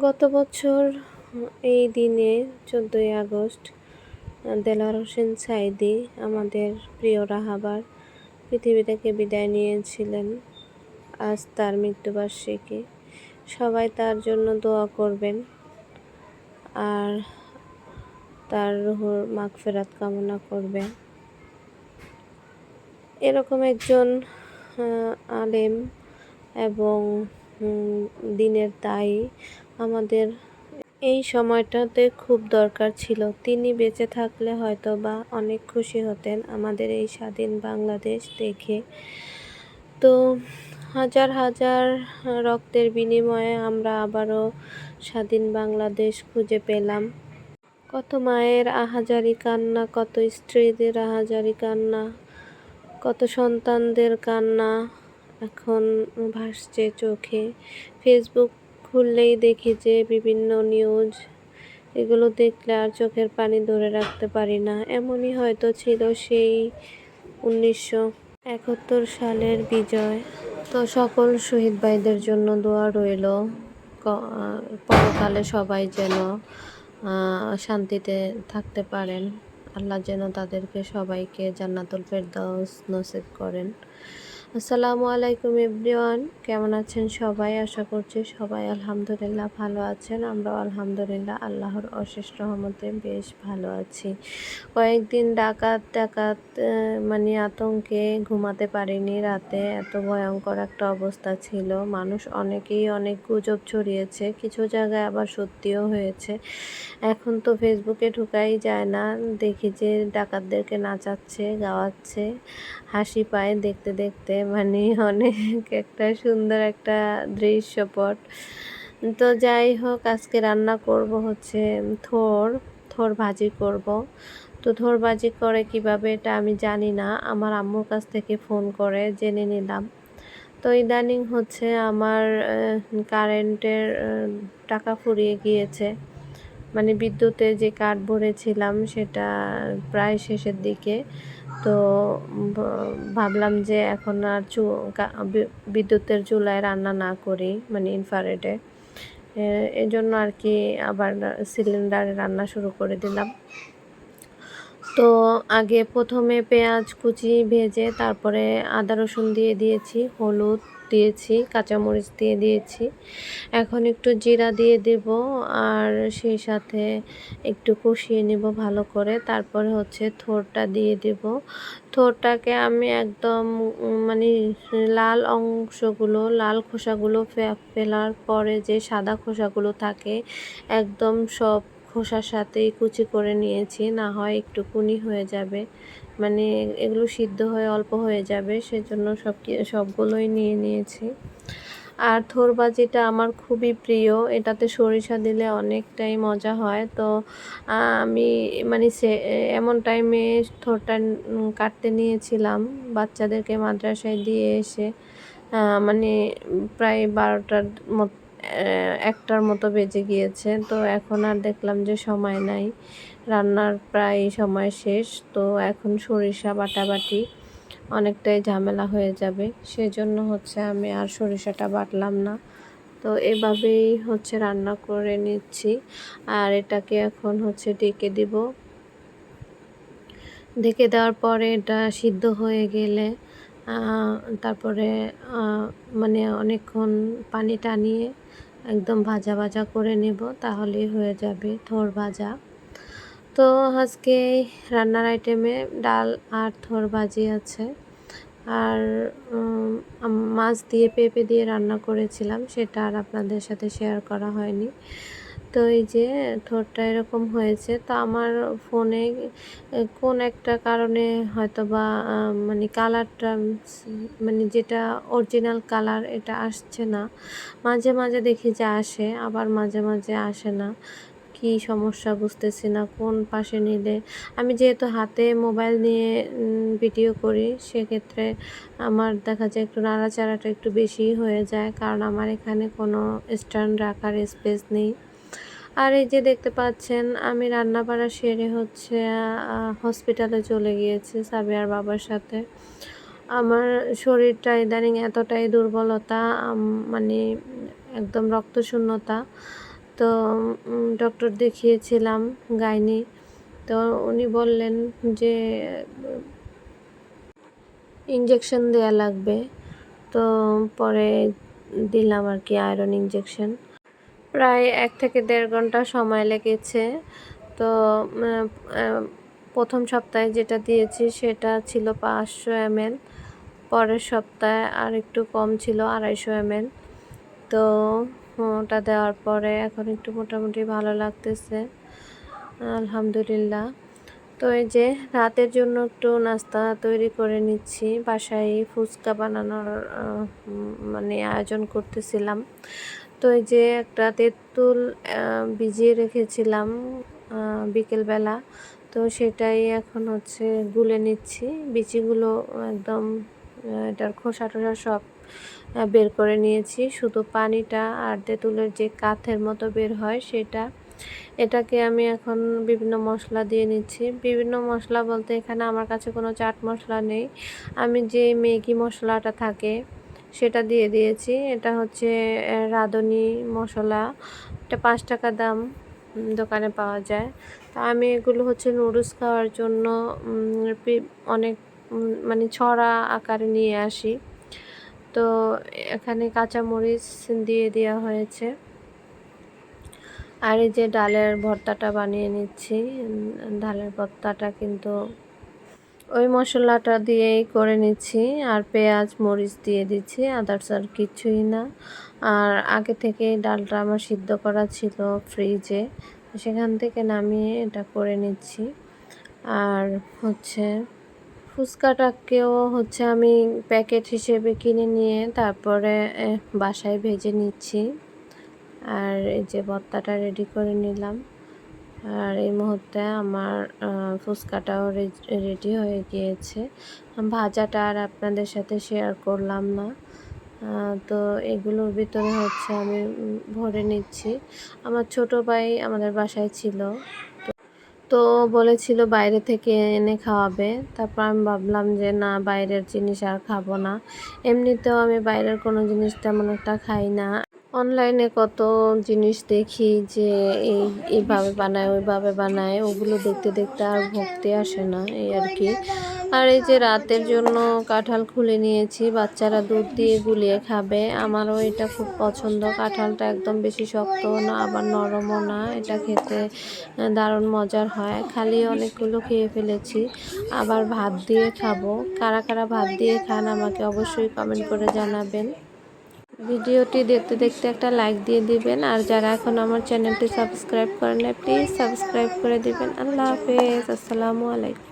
গত বছর এই দিনে ১৪ই আগস্ট দেলোয়ার হোসেন সাঈদী আমাদের প্রিয় রাহাবার পৃথিবী থেকে বিদায় নিয়েছিলেন। আজ তার মৃত্যুবার্ষিকী। সবাই তার জন্য দোয়া করবেন আর তার রুহুর মাগফিরাত কামনা করবেন। এরকম একজন আলেম এবং দিনের দায়ী আমাদের এই সময়টাতে খুব দরকার ছিল। তিনি বেঁচে থাকলে হয়তো বা অনেক খুশি হতেন আমাদের এই স্বাধীন বাংলাদেশ দেখে। তো হাজার হাজার রক্তের বিনিময়ে আমরা আবারও স্বাধীন বাংলাদেশ খুঁজে পেলাম। কত মায়ের আহাজারি কান্না, কত স্ত্রীদের আহাজারি কান্না, কত সন্তানদের কান্না এখন ভাসছে চোখে। ফেসবুক খুললেই দেখি যে বিভিন্ন নিউজ, এগুলো দেখলে আর চোখের পানি ধরে রাখতে পারি না। এমনই হয়তো ছিল সেই 1971 সালের বিজয়। তো সকল শহীদ ভাইদের জন্য দোয়া রইল, পরকালে সবাই যেন শান্তিতে থাকতে পারেন। আল্লাহ যেন তাদেরকে সবাইকে জান্নাতুল ফেরদাউস নসিব করেন। আসসালামু আলাইকুম এভরিওয়ান, কেমন আছেন সবাই? আশা করছি সবাই আলহামদুলিল্লাহ ভালো আছেন। আমরাও আলহামদুলিল্লাহ আল্লাহর অশেষ রহমতে বেশ ভালো আছি। কয়েকদিন ডাকাত মানে আতঙ্কে ঘুমাতে পারিনি রাতে, এত ভয়ঙ্কর একটা অবস্থা ছিল। মানুষ অনেকেই অনেক গুজব ছড়িয়েছে, কিছু জায়গায় আবার সত্যিও হয়েছে। এখন তো ফেসবুকে ঢোকাই যায় না, দেখি যে ডাকাতদেরকে নাচাচ্ছে, গাওয়াচ্ছে, হাসি পায় দেখতে দেখতে। মানে অনেক একটা সুন্দর একটা দৃশ্যপট। তো যাই হোক, আজকে রান্না করব হচ্ছে থোর ভাজি করব। তো থোর ভাজি করে কিভাবে এটা আমি জানি না, আমার আম্মুর কাছ থেকে ফোন করে জেনে নিলাম। তো ইদানিং হচ্ছে আমার কারেন্টের টাকা ফুরিয়ে গিয়েছে, মানে বিদ্যুতে যে কার্ড ভরেছিলাম সেটা প্রায় শেষের দিকে। তো ভাবলাম যে এখন আর বিদ্যুতের চুলায় রান্না না করি, মানে ইনফ্রারেডে। এই জন্য আর কি আবার সিলিন্ডারে রান্না শুরু করে দিলাম। তো আগে প্রথমে পেঁয়াজ কুচি ভেজে তারপরে আদা রসুন দিয়ে দিয়েছি, হলুদ দিয়েছি, কাঁচামরিচ দিয়ে দিয়েছি। এখন একটু জিরা দিয়ে দেব আর সেই সাথে একটু কষিয়ে নেব ভালো করে। তারপরে হচ্ছে থোরটা দিয়ে দেব। থোরটাকে আমি একদম মানে লাল অংশগুলো, লাল খোসাগুলো ফেলার পরে যে সাদা খোসাগুলো থাকে একদম সব খোসার সাথেই কুচি করে নিয়েছি, না হয় একটুকুনি হয়ে যাবে, মানে এগুলো সিদ্ধ হয়ে অল্প হয়ে যাবে, সেজন্য সবগুলোই নিয়ে নিয়েছি। আর থোর ভাজিটা আমার খুবই প্রিয়, এটাতে সরিষা দিলে অনেকটাই মজা হয়। তো আমি মানে এমন টাইমে থোরটা কাটতে নিয়েছিলাম বাচ্চাদেরকে মাদ্রাসায় দিয়ে এসে, মানে প্রায় 12টার মতো 1টার মতো বেজে গিয়েছে। তো এখন আর দেখলাম যে সময় নাই, রান্নার প্রায় সময় শেষ। তো এখন সরিষা বাটাবাটি অনেকটাই ঝামেলা হয়ে যাবে, সেজন্য হচ্ছে আমি আর সরিষাটা বাটলাম না। তো এভাবেই হচ্ছে রান্না করে নিচ্ছি। আর এটাকে এখন হচ্ছে ঢেকে দিব। ঢেকে দেওয়ার পরে এটা সিদ্ধ হয়ে গেলে তারপরে মানে অনেকক্ষণ পানি টানিয়ে একদম ভাজা ভাজা করে নেব, তাহলেই হয়ে যাবে থোর ভাজা। তো আজকে রান্নার আইটেমে ডাল আর থোর ভাজি আছে। আর মাছ দিয়ে পেঁপে দিয়ে রান্না করেছিলাম, সেটা আর আপনাদের সাথে শেয়ার করা হয়নি। তো এই যে থোরটা এরকম হয়েছে। তো আমার ফোনে কোন একটা কারণে হয়তো বা মানে কালারটা, মানে যেটা অরিজিনাল কালার এটা আসছে না। মাঝে মাঝে দেখি যে আসে, আবার মাঝে মাঝে আসে না। কি সমস্যা বুঝতেছি না, কোন পাশে নিলে। আমি যেহেতু হাতে মোবাইল নিয়ে ভিডিও করি, সেক্ষেত্রে আমার দেখা যায় একটু নাড়াচাড়াটা একটু বেশিই হয়ে যায়, কারণ আমার এখানে কোনো স্ট্যান্ড রাখার স্পেস নেই। আর এই যে দেখতে পাচ্ছেন আমি রান্না বাড়া সেরে হচ্ছে হসপিটালে চলে গিয়েছি সাবিয়ার বাবার সাথে। আমার শরীরটা ইদানিং এতটাই দুর্বলতা, মানে একদম রক্তশূন্যতা। তো ডক্টর দেখিয়েছিলাম, গাইনি। তো উনি বললেন যে ইঞ্জেকশন দেয়া লাগবে। তো পরে দিলাম আর কি আয়রন ইঞ্জেকশন। প্রায় 1 থেকে 1.5 ঘন্টা সময় লেগেছে। তো প্রথম সপ্তাহে যেটা দিয়েছি সেটা ছিল 500 ml, পরের সপ্তাহে আর একটু কম ছিল 250 ml। তো ওটা দেওয়ার পরে এখন একটু মোটামুটি ভালো লাগতেছে, আলহামদুলিল্লাহ। তো এই যে রাতের জন্য একটু নাস্তা তৈরি করে নিচ্ছি। বাসায় ফুচকা বানানোর মানে আয়োজন করতেছিলাম। তো এই যে একটা তেঁতুল ভিজিয়ে রেখেছিলাম বিকেলবেলা, তো সেটাই এখন হচ্ছে গুলে নিচ্ছি। বিচিগুলো একদম এটার খোসা টোসা সব বের করে নিয়েছি, শুধু পানিটা আর তেঁতুলের যে কাথের মতো বের হয় সেটা। এটাকে আমি এখন বিভিন্ন মশলা দিয়ে নিচ্ছি। বিভিন্ন মশলা বলতে এখানে আমার কাছে কোনো চাট মশলা নেই, আমি যে ম্যাগি মশলাটা থাকে সেটা দিয়ে দিয়েছি। এটা হচ্ছে রাঁধুনি মশলা, এটা 5 টাকা দাম, দোকানে পাওয়া যায়। তো আমি এগুলো হচ্ছে নুডলস খাওয়ার জন্য অনেক মানে ছড়া আকারে নিয়ে আসি। তো এখানে কাঁচামরিচ দিয়ে দেওয়া হয়েছে। আর এই যে ডালের ভর্তাটা বানিয়ে নিচ্ছি। ডালের ভর্তাটা কিন্তু ওই মশলাটা দিয়েই করে নিচ্ছি, আর পেঁয়াজ মরিচ দিয়ে দিচ্ছি, আদার্স আর কিছুই না। আর আগে থেকে ডালটা আমার সিদ্ধ করা ছিল ফ্রিজে, সেখান থেকে নামিয়ে এটা করে নিচ্ছি। আর হচ্ছে ফুচকাটাকেও হচ্ছে আমি প্যাকেট হিসেবে কিনে নিয়ে তারপরে বাসায় ভেজে নিচ্ছি। আর এই যে ভর্তাটা রেডি করে নিলাম। আর এই মুহূর্তে আমার ফুচকাটাও রেডি হয়ে গিয়েছে। ভাজাটা আর আপনাদের সাথে শেয়ার করলাম না। তো এগুলোর ভিতরে হচ্ছে আমি ভরে নিচ্ছি। আমার ছোট ভাই আমাদের বাসায় ছিল, তো বলেছিল বাইরে থেকে এনে খাওয়াবে। তারপর আমি ভাবলাম যে না, বাইরের জিনিস আর খাবো না। এমনিতেও আমি বাইরের কোনো জিনিস তেমন একটা খাই না। অনলাইনে কত জিনিস দেখি যে এইভাবে বানায় ওইভাবে বানায়, ওগুলো দেখতে দেখতে আর ভক্তি আসে না, এই আর কি। আর এই যে রাতের জন্য কাঁঠাল খুলে নিয়েছি, বাচ্চারা দুধ দিয়ে গুলিয়ে খাবে। আমারও এটা খুব পছন্দ। কাঁঠালটা একদম বেশি শক্ত না, আবার নরমও না, এটা খেতে দারুণ মজার হয়। খালি অনেকগুলো খেয়ে ফেলেছি, আবার ভাত দিয়ে খাবো। কারা কারা ভাত দিয়ে খান আমাকে অবশ্যই কমেন্ট করে জানাবেন। ভিডিওটি দেখতে দেখতে একটা লাইক দিয়ে দিবেন, আর যারা এখন আমার চ্যানেলটি সাবস্ক্রাইব করেন না প্লিজ সাবস্ক্রাইব করে দিবেন। আল্লাহ হাফেজ, আসসালামু আলাইকুম।